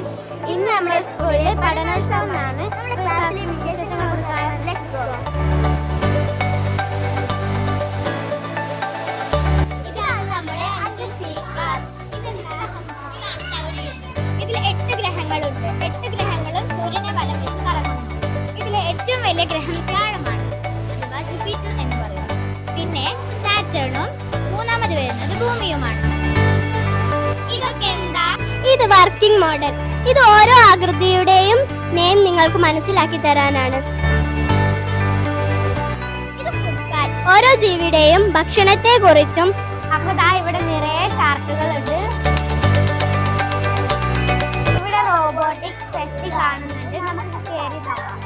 Guys, ഇന്ന് നമ്മുടെ സ്കൂളിലെ പഠനോത്സവമാണ്. നമ്മുടെ ക്ലാസ്സിലെ വിശേഷങ്ങൾ നോക്കാം. Let's go. ഇതാണ് നമ്മുടെ 5C ക്ലാസ്. ഇതിൽ 8 ഗ്രഹങ്ങളുണ്ട്. 8 ഗ്രഹങ്ങളും സൂര്യനെ വലം വെച്ച് കറങ്ങുന്നു. ഇതിലെ ഏറ്റവും വലിയ ഗ്രഹം വ്യാഴമാണ്, അഥവാ ജൂപ്പിറ്റർ എന്ന് പറയുന്നത്. പിന്നെ സാറ്റേണും, മൂന്നാമത് വരുന്നത് ഭൂമിയുമാണ്. ഇതൊക്കെ എന്താ? ഇത് വർക്കിംഗ് മോഡൽ. ഇത് ഓരോ ആകൃതിയുടെയും നെയിം നിങ്ങൾക്ക് മനസ്സിലാക്കി തരാനാണ്. ഇത് ഫുഡ് കാർഡ്. ഓരോ ജീവിയുടെയും ഭക്ഷണത്തെ കുറിച്ചും. അപ്പൊ ദാ ഇവിടെ നിറയെ ചാർട്ടുകൾ ഉണ്ട്. ഇവിടെ റോബോട്ടിക് ഫെസ്റ്റ് കാണുന്നുണ്ട്. നമുക്ക് കയറി നോക്കാം.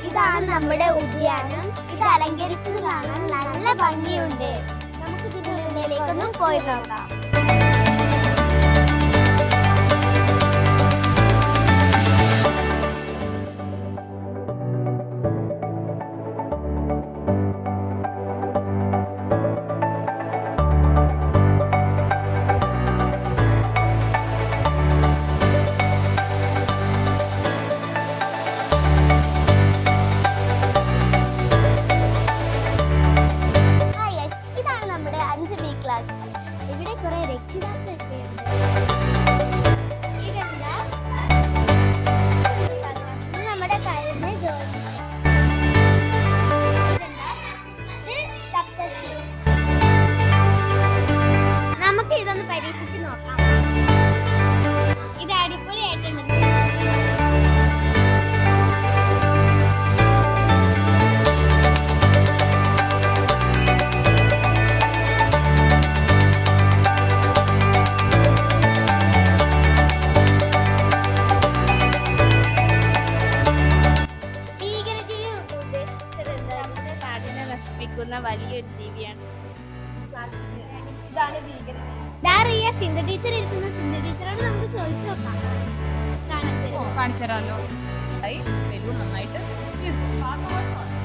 ഇതാണ് നമ്മുടെ ഉദ്യാനം. ഇത് അലങ്കരിച്ചത് കാണാൻ നല്ല ഭംഗിയുണ്ട്. നമുക്ക് ഇതിന്റെ ഉള്ളിലേക്കൊന്നും പോയി നോക്കാം. ഇവിടെ കുറെ രക്ഷിതാക്കളൊക്കെ ഉണ്ട്. ഇതെന്താ? നമ്മുടെ കഴിഞ്ഞ ജോലി. ഇതെന്താ? ഇത് സപ്തർഷി. നമുക്ക് ഇതൊന്ന് പരീക്ഷിച്ച് നോക്കാം. ഇത് അടിപൊളിയായിട്ടുണ്ട്. നശിപ്പിക്കുന്ന വലിയൊരു ജീവിയാണ് ഇതാണ് ഭീകരജീവി. സിന്ധു ടീച്ചർ ഇരിക്കുന്ന സിന്ധു ടീച്ചറോട് നമുക്ക് ചോദിച്ചു നോക്കാം. കാണിച്ചു തരാമല്ലോ. നന്നായിട്ട് ശ്വാസകോശമാണ്.